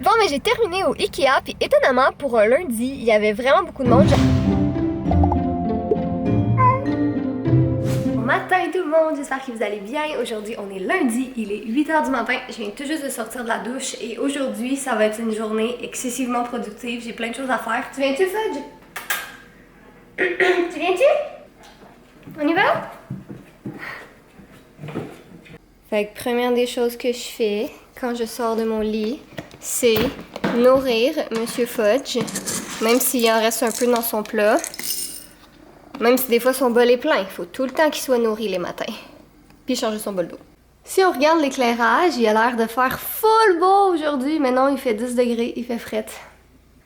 Bon, mais j'ai terminé au Ikea, puis étonnamment, pour un lundi, il y avait vraiment beaucoup de monde. Bon matin tout le monde, j'espère que vous allez bien. Aujourd'hui, on est lundi, il est 8h du matin. Je viens tout juste de sortir de la douche et aujourd'hui, ça va être une journée excessivement productive. J'ai plein de choses à faire. Tu viens-tu, Fudge? Tu viens-tu? On y va? Fait que première des choses que je fais quand je sors de mon lit, c'est nourrir Monsieur Fudge, même s'il en reste un peu dans son plat. Même si des fois son bol est plein, il faut tout le temps qu'il soit nourri les matins. Puis changer son bol d'eau. Si on regarde l'éclairage, il a l'air de faire full beau aujourd'hui, mais non, il fait 10 degrés, il fait fret.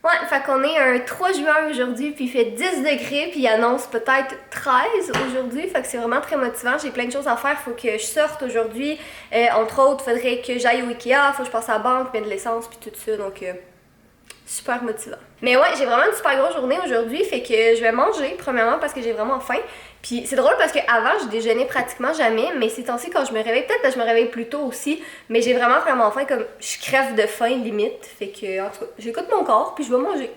Ouais, fait qu'on est un 3 juin aujourd'hui, puis il fait 10 degrés, puis il annonce peut-être 13 aujourd'hui, fait que c'est vraiment très motivant. J'ai plein de choses à faire, faut que je sorte aujourd'hui. Entre autres, faudrait que j'aille au Ikea, faut que je passe à la banque, mettre de l'essence, puis tout ça, donc super motivant. Mais ouais, j'ai vraiment une super grosse journée aujourd'hui, fait que je vais manger, premièrement, parce que j'ai vraiment faim. Puis c'est drôle parce qu'avant, je déjeunais pratiquement jamais, mais ces temps-ci, quand je me réveille, peut-être que je me réveille plus tôt aussi, mais j'ai vraiment faim, comme je crève de faim limite. Fait que, en tout cas, j'écoute mon corps, puis je vais manger.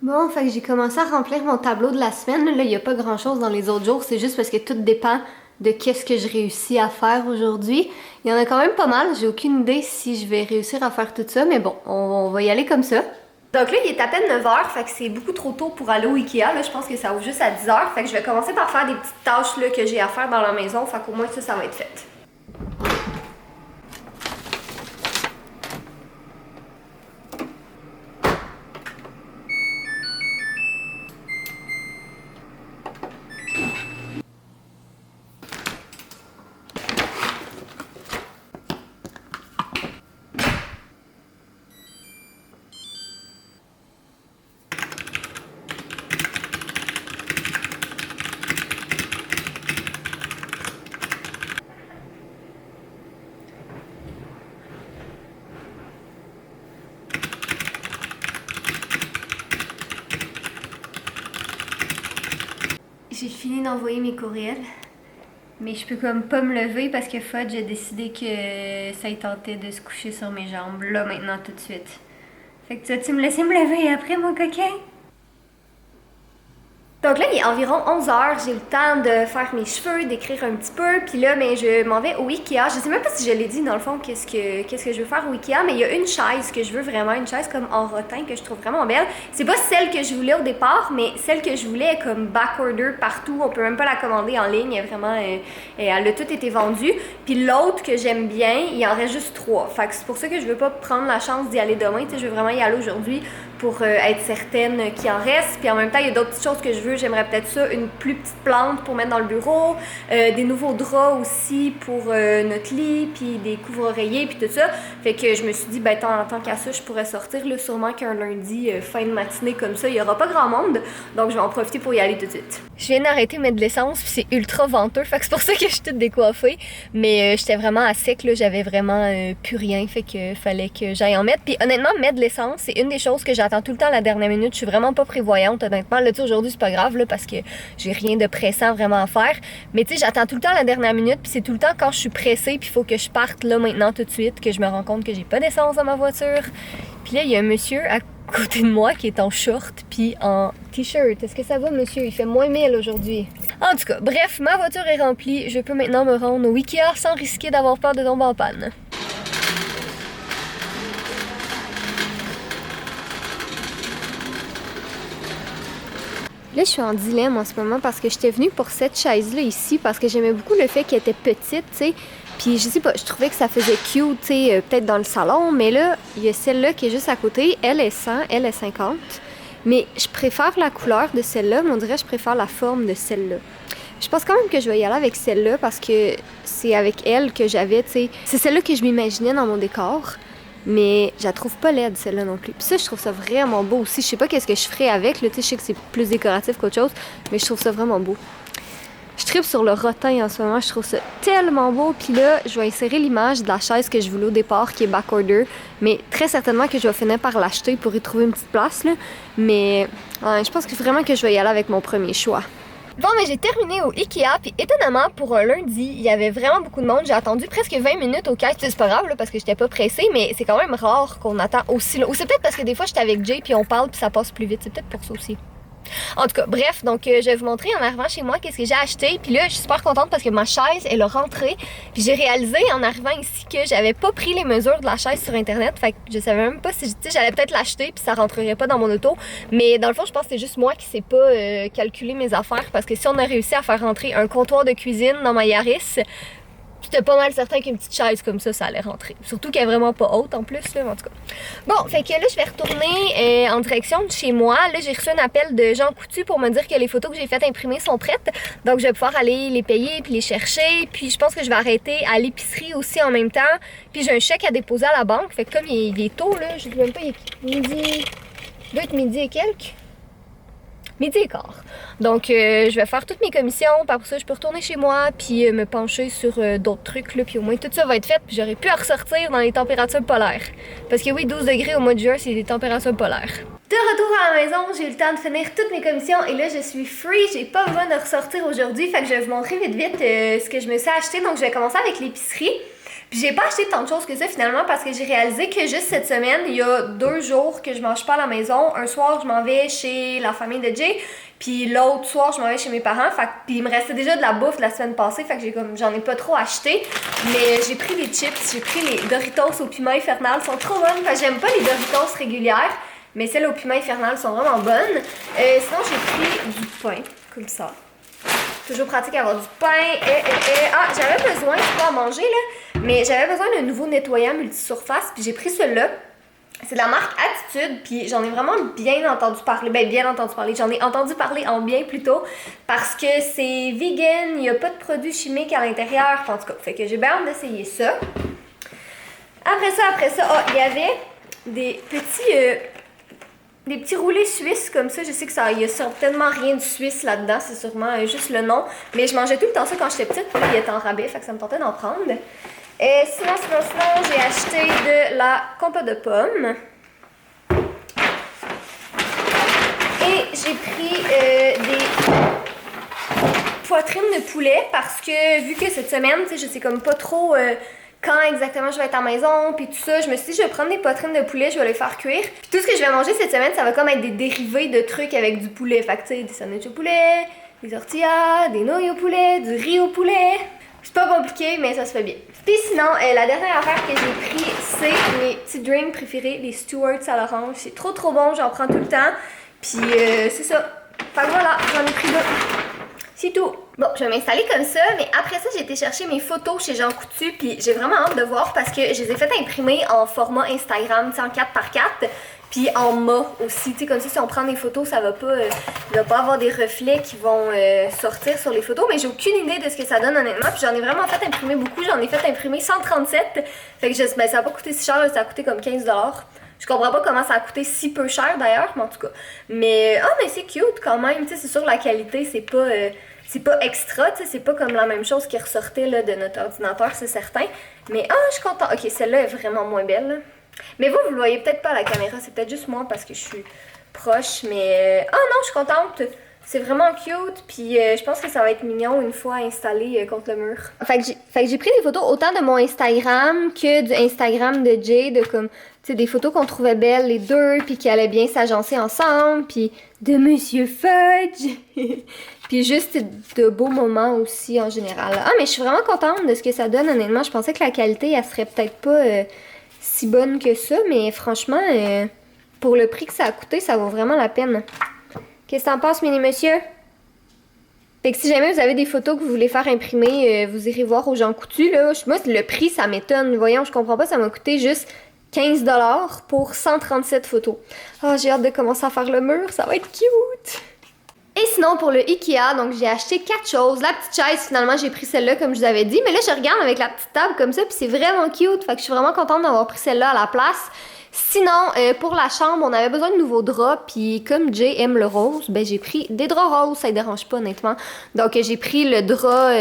Bon, fait que j'ai commencé à remplir mon tableau de la semaine. Là, il n'y a pas grand-chose dans les autres jours. C'est juste parce que tout dépend de qu'est-ce que je réussis à faire aujourd'hui. Il y en a quand même pas mal. J'ai aucune idée si je vais réussir à faire tout ça. Mais bon, on va y aller comme ça. Donc là, il est à peine 9h. Fait que c'est beaucoup trop tôt pour aller au Ikea. Là, je pense que ça ouvre juste à 10h. Fait que je vais commencer par faire des petites tâches là, que j'ai à faire dans la maison. Fait qu'au moins ça va être fait. J'ai fini d'envoyer mes courriels, mais je peux comme pas me lever parce que Fudge a décidé que ça y tentait de se coucher sur mes jambes, là, maintenant, tout de suite. Fait que tu vas-tu me laisser me lever après, mon coquin? Donc là, il est environ 11h, j'ai le temps de faire mes cheveux, d'écrire un petit peu, puis là, mais je m'en vais au Ikea. Je sais même pas si je l'ai dit, dans le fond, qu'est-ce que je veux faire au Ikea, mais il y a une chaise que je veux vraiment, une chaise comme en rotin que je trouve vraiment belle. C'est pas celle que je voulais au départ, mais celle que je voulais est comme backorder partout, on peut même pas la commander en ligne, elle a tout été vendue. Puis l'autre que j'aime bien, il en reste juste 3. Fait que c'est pour ça que je veux pas prendre la chance d'y aller demain, tu sais, je veux vraiment y aller aujourd'hui pour être certaine qu'il en reste. Puis en même temps, il y a d'autres petites choses que je veux. J'aimerais peut-être ça, une plus petite plante pour mettre dans le bureau, des nouveaux draps aussi pour notre lit, puis des couvre-oreillers, puis tout ça. Fait que je me suis dit, ben tant qu'à ça, je pourrais sortir, là, sûrement qu'un lundi, fin de matinée comme ça, il y aura pas grand monde. Donc je vais en profiter pour y aller tout de suite. Je viens d'arrêter de mettre de l'essence, puis c'est ultra venteux, fait que c'est pour ça que je suis toute décoiffée. Mais j'étais vraiment à sec, là, j'avais vraiment plus rien, fait que fallait que j'aille en mettre. Puis honnêtement, mettre de l'essence, c'est une des choses que j'attends tout le temps à la dernière minute. Je suis vraiment pas prévoyante, honnêtement. Là, tu sais, aujourd'hui, c'est pas grave, là, parce que j'ai rien de pressant vraiment à faire. Mais tu sais, j'attends tout le temps à la dernière minute, puis c'est tout le temps quand je suis pressée, puis il faut que je parte là maintenant tout de suite, que je me rends compte que j'ai pas d'essence dans ma voiture. Puis là, il y a un monsieur à côté de moi qui est en short puis en t-shirt. Est-ce que ça va, monsieur? Il fait moins 1000 aujourd'hui. En tout cas, bref, ma voiture est remplie. Je peux maintenant me rendre au Ikea sans risquer d'avoir peur de tomber en panne. Là, je suis en dilemme en ce moment parce que j'étais venue pour cette chaise-là ici parce que j'aimais beaucoup le fait qu'elle était petite, tu sais. Puis je sais pas, je trouvais que ça faisait cute, tu sais, peut-être dans le salon, mais là, il y a celle-là qui est juste à côté. Elle est 100, elle est 50. Mais je préfère la couleur de celle-là, mais on dirait que je préfère la forme de celle-là. Je pense quand même que je vais y aller avec celle-là parce que c'est avec elle que j'avais, tu sais... C'est celle-là que je m'imaginais dans mon décor. Mais je la trouve pas laide, celle-là non plus. Puis ça, je trouve ça vraiment beau aussi. Je sais pas qu'est-ce que je ferais avec, là. Tu sais, je sais que c'est plus décoratif qu'autre chose, mais je trouve ça vraiment beau. Je tripe sur le rotin en ce moment, je trouve ça tellement beau. Puis là, je vais insérer l'image de la chaise que je voulais au départ, qui est backorder. Mais très certainement que je vais finir par l'acheter pour y trouver une petite place, là. Mais je pense que vraiment que je vais y aller avec mon premier choix. Bon, mais j'ai terminé au Ikea, puis étonnamment, pour un lundi, il y avait vraiment beaucoup de monde. J'ai attendu presque 20 minutes au caisse. C'est pas grave, là, parce que j'étais pas pressée, mais c'est quand même rare qu'on attend aussi long. Ou c'est peut-être parce que des fois, j'étais avec Jay, puis on parle, puis ça passe plus vite. C'est peut-être pour ça aussi. En tout cas, bref, donc je vais vous montrer en arrivant chez moi qu'est-ce que j'ai acheté. Puis là, je suis super contente parce que ma chaise, elle a rentré. Puis j'ai réalisé en arrivant ici que j'avais pas pris les mesures de la chaise sur Internet. Fait que je savais même pas si, tu sais, j'allais peut-être l'acheter puis ça rentrerait pas dans mon auto. Mais dans le fond, je pense que c'est juste moi qui sais pas calculer mes affaires. Parce que si on a réussi à faire rentrer un comptoir de cuisine dans ma Yaris, j'étais pas mal certain qu'une petite chaise comme ça allait rentrer. Surtout qu'elle est vraiment pas haute en plus, là, en tout cas. Bon, fait que là, je vais retourner en direction de chez moi. Là, j'ai reçu un appel de Jean Coutu pour me dire que les photos que j'ai faites imprimer sont prêtes. Donc, je vais pouvoir aller les payer puis les chercher. Puis, je pense que je vais arrêter à l'épicerie aussi en même temps. Puis, j'ai un chèque à déposer à la banque. Fait que comme il est tôt, là, je ne sais même pas, il est midi... Il doit être midi et quelques. Midi et quart. Donc, je vais faire toutes mes commissions, puis après ça, je peux retourner chez moi, puis me pencher sur d'autres trucs, là, puis au moins tout ça va être fait, puis j'aurai pu ressortir dans les températures polaires. Parce que oui, 12 degrés au mois de juin, c'est des températures polaires. De retour à la maison, j'ai eu le temps de finir toutes mes commissions, et là, je suis free, j'ai pas besoin de ressortir aujourd'hui, fait que je vais vous montrer vite ce que je me suis acheté. Donc, je vais commencer avec l'épicerie. Puis j'ai pas acheté tant de choses que ça finalement parce que j'ai réalisé que juste cette semaine, il y a 2 jours que je mange pas à la maison. Un soir, je m'en vais chez la famille de Jay, puis l'autre soir, je m'en vais chez mes parents. Puis il me restait déjà de la bouffe de la semaine passée, fait que j'en ai pas trop acheté. Mais j'ai pris des chips, j'ai pris les Doritos au piment infernal, sont trop bonnes. Fait que j'aime pas les Doritos régulières, mais celles au piment infernal sont vraiment bonnes. Sinon, j'ai pris du pain, comme ça. Toujours pratique d'avoir du pain. Ah, j'avais besoin, c'est pas à manger là, mais j'avais besoin d'un nouveau nettoyant multisurface, puis j'ai pris celui-là. C'est de la marque Attitude, puis j'en ai vraiment bien entendu parler. Ben, bien entendu parler. J'en ai entendu parler en bien plutôt, parce que c'est vegan, il n'y a pas de produits chimiques à l'intérieur, en tout cas. Fait que j'ai bien hâte d'essayer ça. Après ça, il y avait des petits roulés suisses comme ça. Je sais que ça, il y a certainement rien de suisse là-dedans, c'est sûrement juste le nom. Mais je mangeais tout le temps ça quand j'étais petite, puis il était en rabais, fait que ça me tentait d'en prendre. Sinon, j'ai acheté de la compote de pommes. Et j'ai pris des poitrines de poulet parce que vu que cette semaine, tu sais, je sais comme pas trop quand exactement je vais être à la maison, puis tout ça, je me suis dit, je vais prendre des poitrines de poulet, je vais les faire cuire. Puis tout ce que je vais manger cette semaine, ça va comme être des dérivés de trucs avec du poulet. Fait que tu sais, des sandwichs au poulet, des tortillas, des nouilles au poulet, du riz au poulet. C'est pas compliqué, mais ça se fait bien. Puis sinon, la dernière affaire que j'ai pris, c'est mes petits drinks préférés, les Stewart's à l'orange. C'est trop bon, j'en prends tout le temps. Puis c'est ça. Fait que voilà, j'en ai pris 2. C'est tout. Bon, je vais m'installer comme ça, mais après ça, j'ai été chercher mes photos chez Jean Coutu, puis j'ai vraiment hâte de voir parce que je les ai faites imprimer en format Instagram, tu sais, en 4x4, puis en mat aussi, tu sais, comme ça, si on prend des photos, ça va pas, il va pas avoir des reflets qui vont sortir sur les photos, mais j'ai aucune idée de ce que ça donne honnêtement, puis j'en ai vraiment fait imprimer beaucoup, j'en ai fait imprimer 137, fait que ben, ça a pas coûté si cher, ça a coûté comme 15$. Je comprends pas comment ça a coûté si peu cher d'ailleurs, mais en tout cas. Mais c'est cute quand même, tu sais, c'est sûr la qualité, c'est pas extra, tu sais, c'est pas comme la même chose qui ressortait là, de notre ordinateur, c'est certain. Mais je suis contente. Ok, celle-là est vraiment moins belle. Là. Mais vous le voyez peut-être pas à la caméra, c'est peut-être juste moi parce que je suis proche, mais... non, je suis contente. C'est vraiment cute, puis je pense que ça va être mignon une fois installé contre le mur. Fait que j'ai pris des photos autant de mon Instagram que du Instagram de Jay, de comme, tu sais, des photos qu'on trouvait belles les deux, puis qui allaient bien s'agencer ensemble, puis de Monsieur Fudge, puis juste de beaux moments aussi en général. Mais je suis vraiment contente de ce que ça donne, honnêtement. Je pensais que la qualité, elle serait peut-être pas si bonne que ça, mais franchement, pour le prix que ça a coûté, ça vaut vraiment la peine. Qu'est-ce que t'en penses, mini-monsieur? Fait que si jamais vous avez des photos que vous voulez faire imprimer, vous irez voir aux Jean Coutu, là. Moi, le prix, ça m'étonne. Voyons, je comprends pas, ça m'a coûté juste 15$ pour 137 photos. J'ai hâte de commencer à faire le mur, ça va être cute! Et sinon, pour le Ikea, donc j'ai acheté 4 choses. La petite chaise, finalement, j'ai pris celle-là, comme je vous avais dit. Mais là, je regarde avec la petite table comme ça, puis c'est vraiment cute. Fait que je suis vraiment contente d'avoir pris celle-là à la place. Sinon, pour la chambre, on avait besoin de nouveaux draps. Puis comme Jay aime le rose, ben j'ai pris des draps roses. Ça ne dérange pas, honnêtement. Donc, j'ai pris le drap...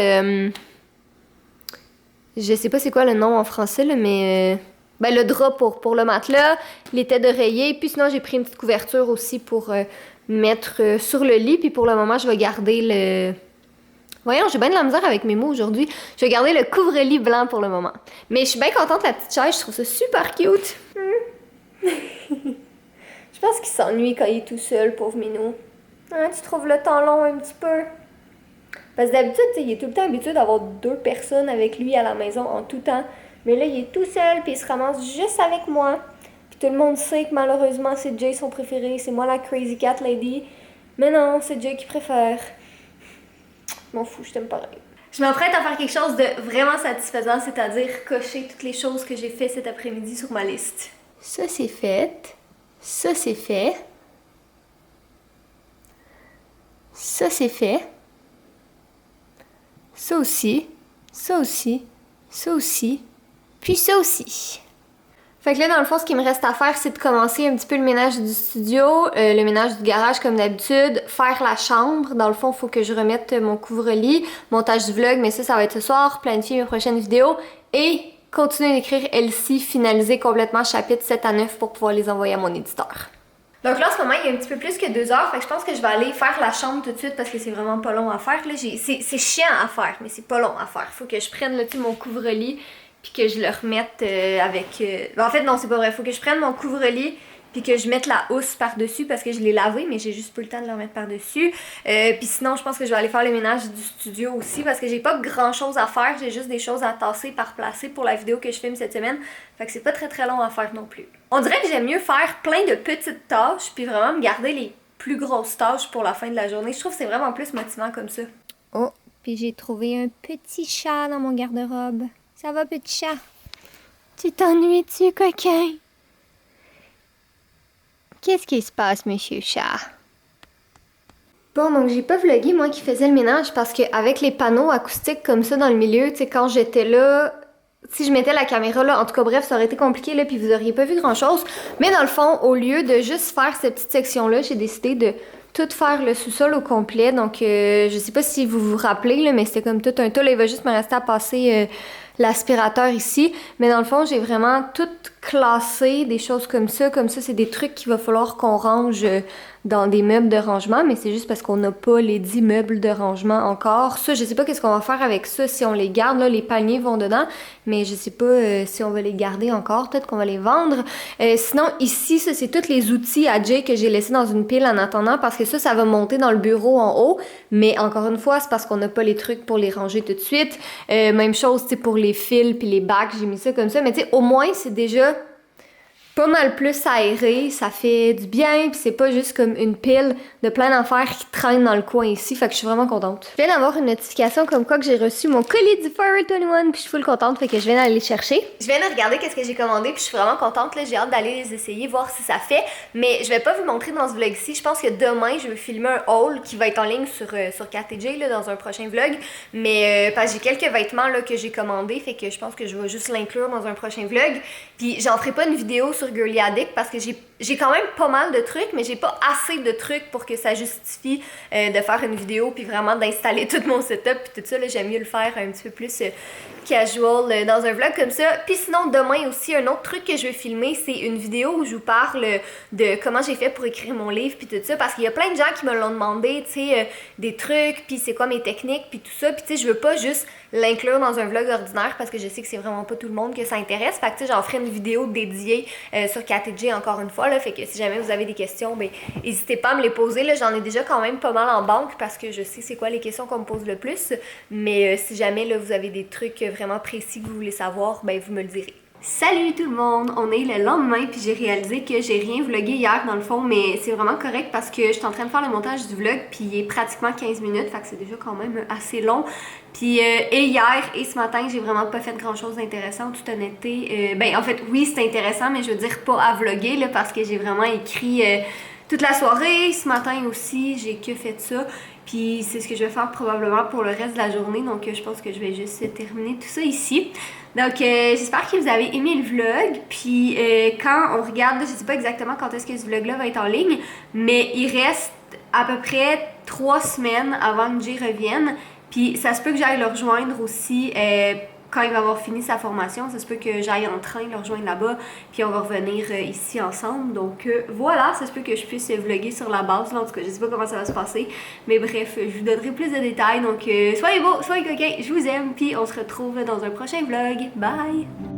je sais pas c'est quoi le nom en français, là, mais... ben, le drap pour le matelas, les têtes d'oreiller. Puis sinon, j'ai pris une petite couverture aussi pour... mettre sur le lit, puis pour le moment, je vais garder le... Voyons, j'ai bien de la misère avec mes mots aujourd'hui. Je vais garder le couvre-lit blanc pour le moment. Mais je suis bien contente de la petite chaise, je trouve ça super cute. Je pense qu'il s'ennuie quand il est tout seul, pauvre minou. Hein, tu trouves le temps long un petit peu? Parce que d'habitude, il est tout le temps habitué d'avoir 2 personnes avec lui à la maison en tout temps. Mais là, il est tout seul, puis il se ramasse juste avec moi. Tout le monde sait que malheureusement, c'est Jay son préféré. C'est moi la crazy cat lady. Mais non, c'est Jay qui préfère. M'en fous, je t'aime pareil. Je m'apprête à faire quelque chose de vraiment satisfaisant, c'est-à-dire cocher toutes les choses que j'ai fait cet après-midi sur ma liste. Ça, c'est fait. Ça, c'est fait. Ça, c'est fait. Ça aussi. Ça aussi. Ça aussi. Puis ça aussi. Fait que là, dans le fond, ce qu'il me reste à faire, c'est de commencer un petit peu le ménage du studio, le ménage du garage comme d'habitude, faire la chambre. Dans le fond, il faut que je remette mon couvre-lit, montage du vlog, mais ça va être ce soir, planifier mes prochaines vidéos et continuer d'écrire Elsie, finaliser complètement chapitre 7 à 9 pour pouvoir les envoyer à mon éditeur. Donc là, en ce moment, il y a un petit peu plus que 2 heures, fait que je pense que je vais aller faire la chambre tout de suite parce que c'est vraiment pas long à faire. Là, c'est chiant à faire, mais c'est pas long à faire. Faut que je prenne là, mon couvre-lit puis que je le remette avec... En fait, non, c'est pas vrai. Faut que je prenne mon couvre-lit puis que je mette la housse par-dessus parce que je l'ai lavé, mais j'ai juste pas le temps de le remettre par-dessus. Puis sinon, je pense que je vais aller faire le ménage du studio aussi parce que j'ai pas grand-chose à faire. J'ai juste des choses à tasser par placer pour la vidéo que je filme cette semaine. Fait que c'est pas très très long à faire non plus. On dirait que j'aime mieux faire plein de petites tâches puis vraiment me garder les plus grosses tâches pour la fin de la journée. Je trouve que c'est vraiment plus motivant comme ça. Oh, puis j'ai trouvé un petit chat dans mon garde-robe. Ça va, petit chat? Tu t'ennuies-tu, coquin? Qu'est-ce qui se passe, monsieur chat? Bon, donc j'ai pas vlogué, moi, qui faisais le ménage, parce qu'avec les panneaux acoustiques comme ça dans le milieu, tu sais, quand j'étais là, si je mettais la caméra là, en tout cas, bref, ça aurait été compliqué, là, puis vous auriez pas vu grand-chose. Mais dans le fond, au lieu de juste faire cette petite section-là, j'ai décidé de tout faire le sous-sol au complet. Donc, je sais pas si vous vous rappelez, là, mais c'était comme tout un tas. Là, il va juste me rester à passer l'aspirateur ici. Mais dans le fond, j'ai vraiment tout classé, des choses comme ça. Comme ça, c'est des trucs qu'il va falloir qu'on range dans des meubles de rangement. Mais c'est juste parce qu'on n'a pas les 10 meubles de rangement encore. Ça, je sais pas qu'est-ce qu'on va faire avec ça si on les garde. Là, les paniers vont dedans. Mais je sais pas si on va les garder encore. Peut-être qu'on va les vendre. Sinon, ici, ça, c'est tous les outils à Jay que j'ai laissés dans une pile en attendant. Parce que ça va monter dans le bureau en haut. Mais encore une fois, c'est parce qu'on n'a pas les trucs pour les ranger tout de suite. Même chose, tu sais, pour les fils puis les bacs, j'ai mis ça comme ça. Mais tu sais, au moins, c'est déjà pas mal plus aéré, ça fait du bien, puis c'est pas juste comme une pile de plein d'affaires qui traînent dans le coin ici, fait que je suis vraiment contente. Je viens d'avoir une notification comme quoi que j'ai reçu mon colis du Forever 21, puis je suis full contente, fait que je viens d'aller le chercher. Je viens de regarder qu'est-ce que j'ai commandé, puis je suis vraiment contente, là, j'ai hâte d'aller les essayer, voir si ça fait, mais je vais pas vous montrer dans ce vlog-ci, je pense que demain, je vais filmer un haul qui va être en ligne sur KTJ, là, dans un prochain vlog, mais parce que j'ai quelques vêtements, là, que j'ai commandés, fait que je pense que je vais juste l'inclure dans un prochain vlog, puis j'en ferai pas une vidéo sur Girly Addict parce que j'ai quand même pas mal de trucs, mais j'ai pas assez de trucs pour que ça justifie de faire une vidéo puis vraiment d'installer tout mon setup puis tout ça. J'aime mieux le faire un petit peu plus casual dans un vlog comme ça. Puis sinon, demain aussi, un autre truc que je vais filmer, c'est une vidéo où je vous parle de comment j'ai fait pour écrire mon livre puis tout ça, parce qu'il y a plein de gens qui me l'ont demandé, tu sais, des trucs, puis c'est quoi mes techniques puis tout ça. Puis tu sais, je veux pas juste l'inclure dans un vlog ordinaire parce que je sais que c'est vraiment pas tout le monde que ça intéresse. Fait que tu sais, j'en ferai une vidéo dédiée sur KTJ encore une fois, là. Fait que si jamais vous avez des questions, ben n'hésitez pas à me les poser, là. J'en ai déjà quand même pas mal en banque parce que je sais c'est quoi les questions qu'on me pose le plus. Mais si jamais là, vous avez des trucs vraiment précis que vous voulez savoir, ben vous me le direz. Salut tout le monde! On est le lendemain puis j'ai réalisé que j'ai rien vlogué hier dans le fond, mais c'est vraiment correct parce que je suis en train de faire le montage du vlog puis il est pratiquement 15 minutes, fait que c'est déjà quand même assez long. Puis et hier et ce matin, j'ai vraiment pas fait grand chose d'intéressant en toute honnêteté. Ben en fait oui c'est intéressant, mais je veux dire pas à vlogger là, parce que j'ai vraiment écrit toute la soirée. Ce matin aussi, j'ai que fait ça. Puis c'est ce que je vais faire probablement pour le reste de la journée. Donc je pense que je vais juste terminer tout ça ici. Donc j'espère que vous avez aimé le vlog. Puis quand on regarde, je sais pas exactement quand est-ce que ce vlog-là va être en ligne, mais il reste à peu près 3 semaines avant que Jay revienne. Puis ça se peut que j'aille le rejoindre aussi quand il va avoir fini sa formation. Ça se peut que j'aille en train le rejoindre là-bas, puis on va revenir ici ensemble. Donc voilà, ça se peut que je puisse vlogger sur la base. Là, en tout cas, je sais pas comment ça va se passer. Mais bref, je vous donnerai plus de détails. Donc soyez beaux, soyez coquins, je vous aime. Puis on se retrouve dans un prochain vlog. Bye!